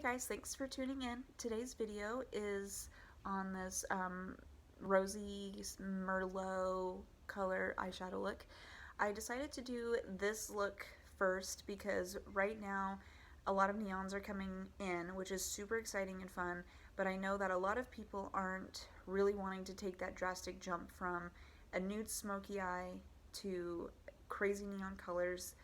guys, thanks for tuning in. Today's video is on this rosy Merlot color eyeshadow look. I decided to do this look first because right now a lot of neons are coming in, which is super exciting and fun, but I know that a lot of people aren't really wanting to take that drastic jump from a nude smoky eye to crazy neon colors.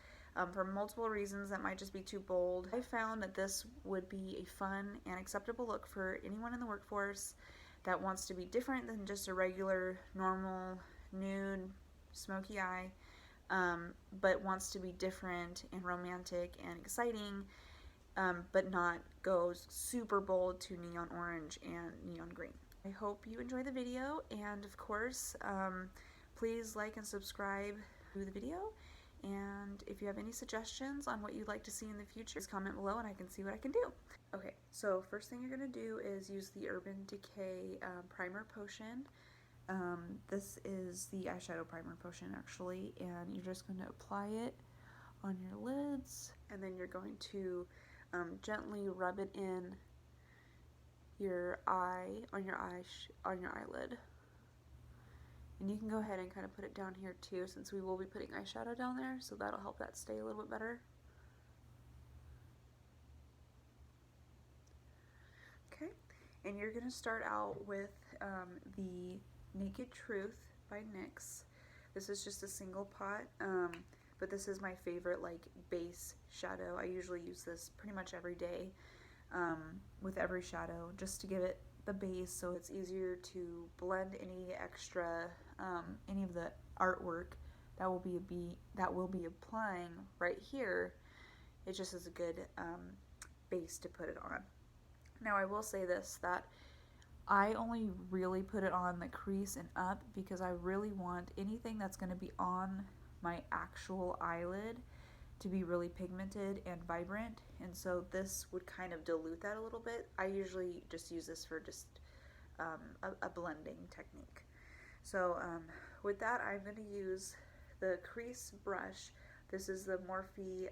For multiple reasons that might just be too bold. I found that this would be a fun and acceptable look for anyone in the workforce that wants to be different than just a regular, normal, nude, smoky eye, but wants to be different and romantic and exciting, but not go super bold to neon orange and neon green. I hope you enjoy the video, and of course, please like and subscribe to the video. And if you have any suggestions on what you'd like to see in the future, just comment below and I can see what I can do. Okay, so first thing you're going to do is use the Urban Decay Primer Potion. This is the eyeshadow primer potion actually, and you're just going to apply it on your lids, and then you're going to gently rub it in your eye, on your eyelid. And you can go ahead and kind of put it down here too, since we will be putting eyeshadow down there, so that'll help that stay a little bit better. Okay, and you're going to start out with the Naked Truth by NYX. This is just a single pot, but this is my favorite like base shadow. I usually use this pretty much every day with every shadow, just to give it the base so it's easier to blend any extra any of the artwork that will be applying right here. It just is a good base to put it on. Now I will say this, that I only really put it on the crease and up because I really want anything that's going to be on my actual eyelid to be really pigmented and vibrant, and so this would kind of dilute that a little bit. I usually just use this for just a blending technique. So with that, I'm going to use the crease brush. This is the Morphe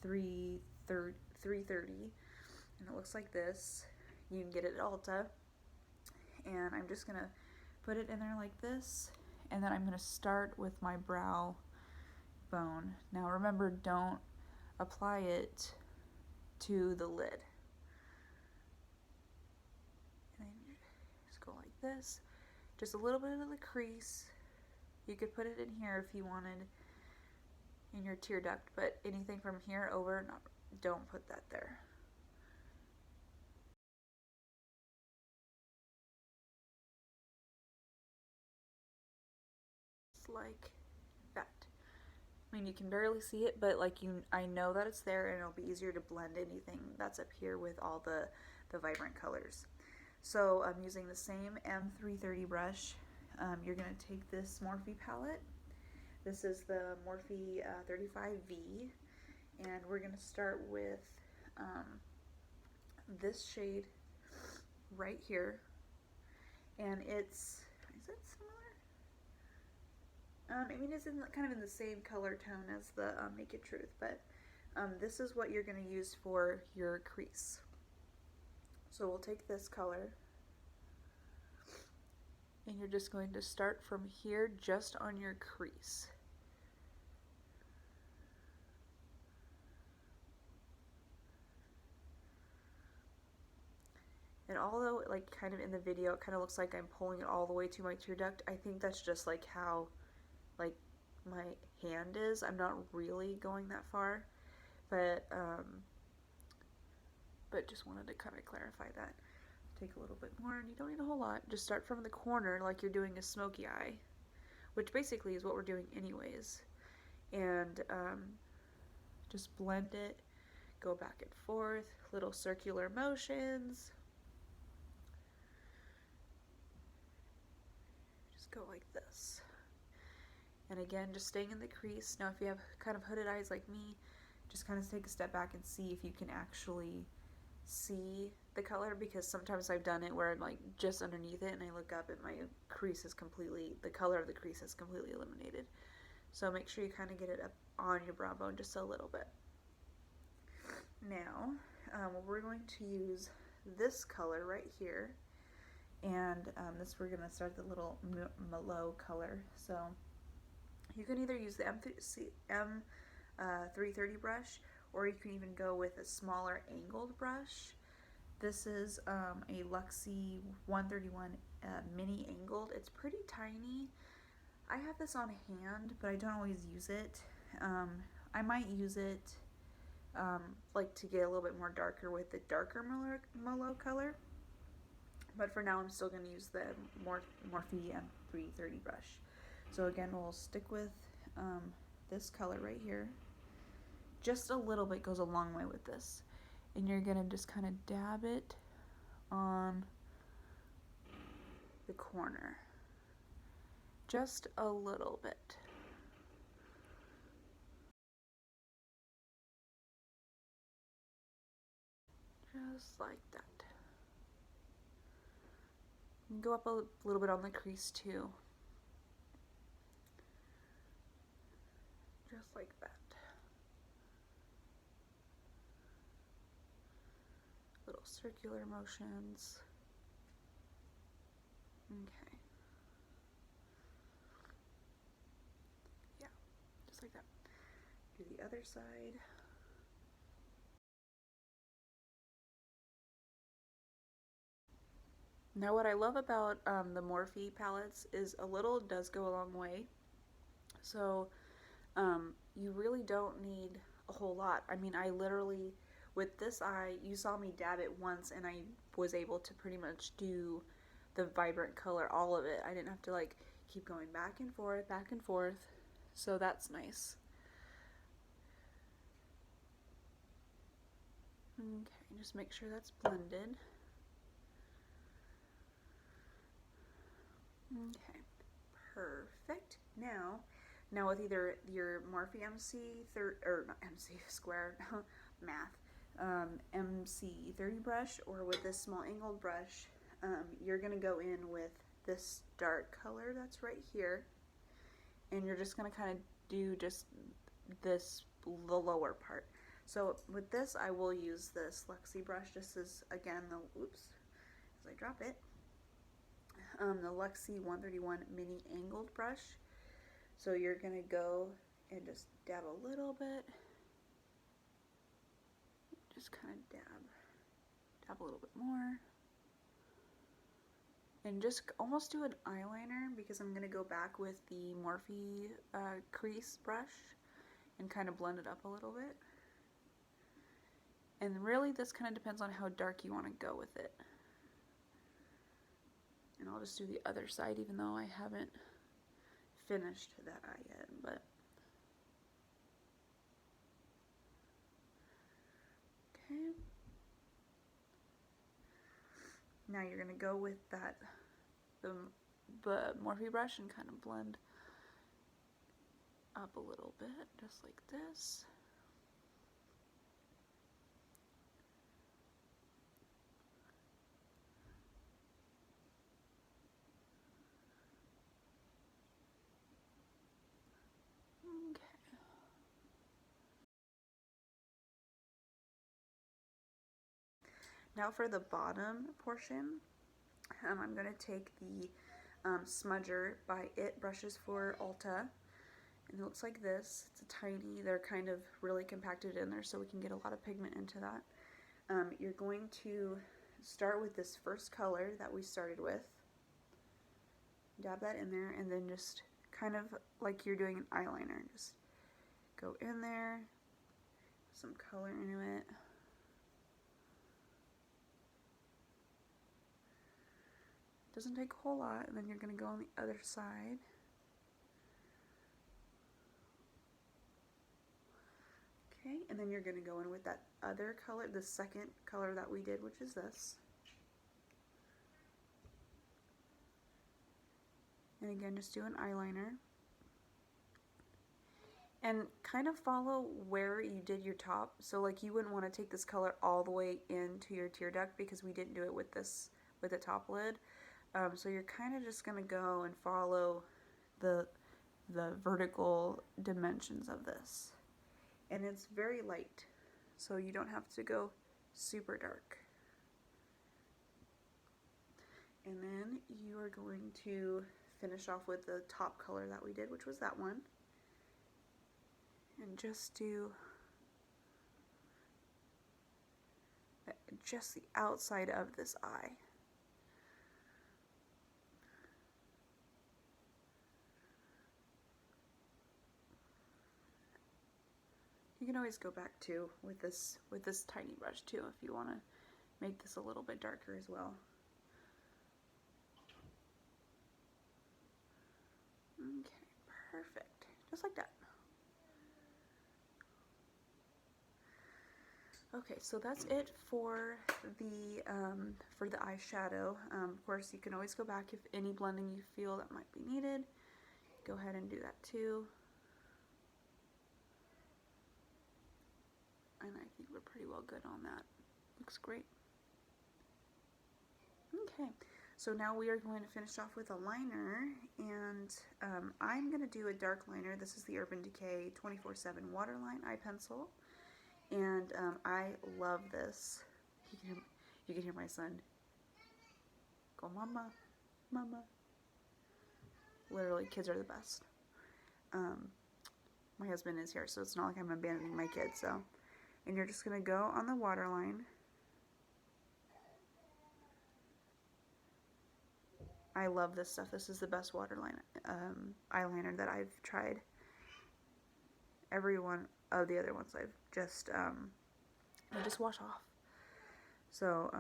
M330, and it looks like this. You can get it at Ulta, and I'm just going to put it in there like this, and then I'm going to start with my brow bone. Now remember, don't apply it to the lid. And then you just go like this. Just a little bit of the crease. You could put it in here if you wanted, in your tear duct, but anything from here over, don't put that there. Just like that. I mean, you can barely see it, but like I know that it's there, and it'll be easier to blend anything that's up here with all the vibrant colors. So I'm using the same M330 brush. You're going to take this Morphe palette. This is the Morphe 35V, and we're going to start with this shade right here, and is it similar? I mean, it's kind of in the same color tone as the Naked Truth, but this is what you're going to use for your crease. So we'll take this color, and you're just going to start from here just on your crease. And although, like, kind of in the video, it kind of looks like I'm pulling it all the way to my tear duct, I think that's just like how like my hand is. I'm not really going that far, but just wanted to kind of clarify that. Take a little bit more, and you don't need a whole lot. Just start from the corner like you're doing a smoky eye, which basically is what we're doing anyways, and just blend it, go back and forth, little circular motions. Just go like this. And again, just staying in the crease. Now if you have kind of hooded eyes like me, just kind of take a step back and see if you can actually see the color, because sometimes I've done it where I'm like just underneath it and I look up and my crease is completely, the color of the crease is completely eliminated. So make sure you kind of get it up on your brow bone just a little bit. Now, we're going to use this color right here, and this we're going to start the little Malo color. So you can either use the M330 brush, or you can even go with a smaller angled brush. This is a Luxie 131 mini angled. It's pretty tiny. I have this on hand, but I don't always use it. I might use it like to get a little bit more darker with the darker Malo color. But for now, I'm still going to use the Morphe M330 brush. So again, we'll stick with this color right here. Just a little bit goes a long way with this. And you're going to just kind of dab it on the corner. Just a little bit. Just like that. And go up a little bit on the crease too. Just like that. Little circular motions. Okay. Yeah, just like that. Do the other side. Now what I love about the Morphe palettes is a little does go a long way. So you really don't need a whole lot. I mean, I literally, with this eye, you saw me dab it once and I was able to pretty much do the vibrant color, all of it. I didn't have to like keep going back and forth, back and forth. So that's nice. Okay, just make sure that's blended. Okay, perfect. Now with either your Morphe MC30 brush, or with this small angled brush, you're gonna go in with this dark color that's right here, and you're just gonna kind of do just the lower part. So with this, I will use this Luxie brush. This is again as I drop it. The Luxie 131 mini angled brush. So you're gonna go and just dab a little bit, just kind of dab a little bit more, and just almost do an eyeliner, because I'm gonna go back with the Morphe crease brush and kind of blend it up a little bit. And really this kind of depends on how dark you want to go with it. And I'll just do the other side, even though I haven't finished that eye yet, but okay. Now you're gonna go with the Morphe brush and kind of blend up a little bit, just like this. Now for the bottom portion, I'm going to take the Smudger by It brushes for Ulta, and it looks like this. It's a tiny, they're kind of really compacted in there so we can get a lot of pigment into that. You're going to start with this first color that we started with, dab that in there, and then just kind of like you're doing an eyeliner, just go in there, some color into it. Doesn't take a whole lot, and then you're going to go on the other side. Okay, and then you're going to go in with that other color, the second color that we did, which is this. And again, just do an eyeliner. And kind of follow where you did your top. So like you wouldn't want to take this color all the way into your tear duct, because we didn't do it with this, with the top lid. So you're kind of just going to go and follow the vertical dimensions of this. And it's very light, so you don't have to go super dark. And then you are going to finish off with the top color that we did, which was that one. And just do just the outside of this eye. You can always go back too with this tiny brush too if you want to make this a little bit darker as well. Okay, perfect. Just like that. Okay, so that's it for the eyeshadow. Of course, you can always go back if any blending you feel that might be needed. Go ahead and do that too. And I think we're pretty well good on that. Looks great. Okay, so now we are going to finish off with a liner, and I'm going to do a dark liner. This is the Urban Decay 24/7 Waterline eye pencil, and I love this. You can hear my son go, "Mama, Mama." Literally, kids are the best. My husband is here, so it's not like I'm abandoning my kids. So, and you're just going to go on the waterline. I love this stuff. This is the best waterline eyeliner that I've tried. Every one of the other ones I've just they just wash off. So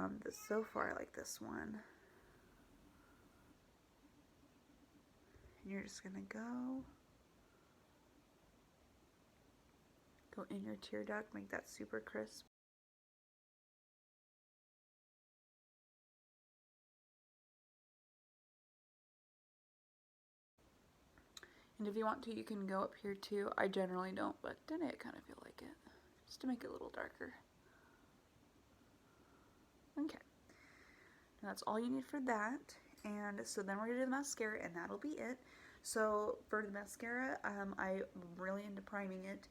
so far I like this one. And you're just gonna go in your tear duct, make that super crisp. And if you want to, you can go up here too. I generally don't, but today I kind of feel like it, just to make it a little darker. Okay, now that's all you need for that. And so then we're gonna do the mascara, and that'll be it. So for the mascara, I'm really into priming it.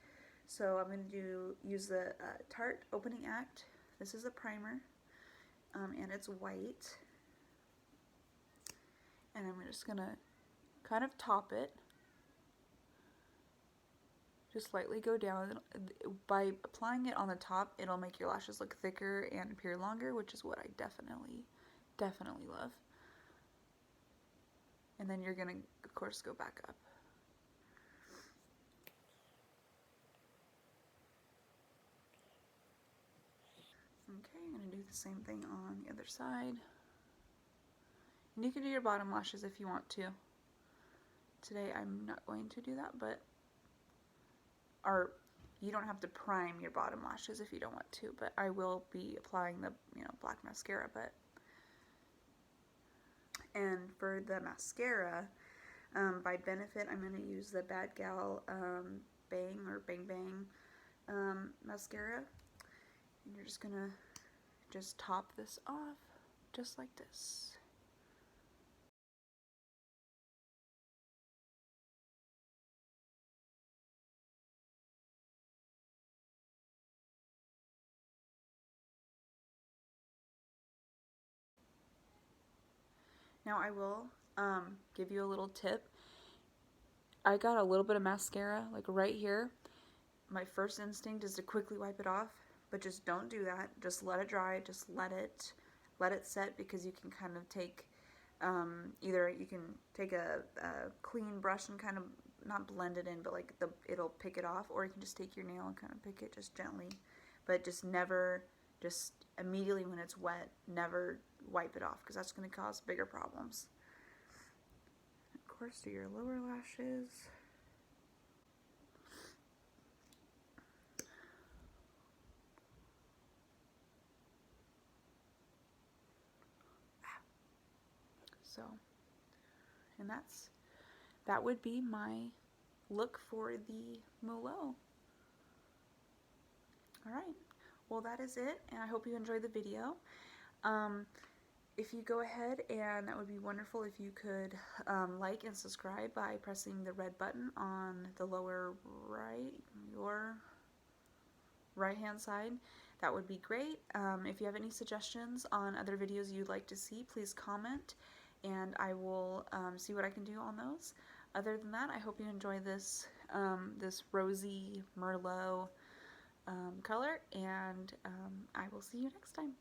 So I'm gonna use the Tarte Opening Act. This is a primer, and it's white. And I'm just gonna kind of top it. Just lightly go down. By applying it on the top, it'll make your lashes look thicker and appear longer, which is what I definitely love. And then you're gonna, of course, go back up. Okay, I'm gonna do the same thing on the other side. And you can do your bottom lashes if you want to. Today I'm not going to do that, but you don't have to prime your bottom lashes if you don't want to, but I will be applying the black mascara. And for the mascara, by Benefit, I'm going to use the BADgal Bang or Bang Bang mascara. And you're just going to just top this off just like this. Now I will give you a little tip. I got a little bit of mascara like right here. My first instinct is to quickly wipe it off, but just don't do that. Just let it dry. Just let it set, because you can kind of take either you can take a clean brush and kind of not blend it in, but like it'll pick it off, or you can just take your nail and kind of pick it just gently, but just never, just immediately when it's wet, never wipe it off, because that's going to cause bigger problems. Of course, do your lower lashes. So, and that would be my look for the Merlot. Alright, well that is it, and I hope you enjoyed the video. If you go ahead, and that would be wonderful if you could like and subscribe by pressing the red button on the lower right, your right hand side. that would be great. If you have any suggestions on other videos you'd like to see, please comment, and I will see what I can do on those. Other than that, I hope you enjoy this this rosy Merlot color, and I will see you next time.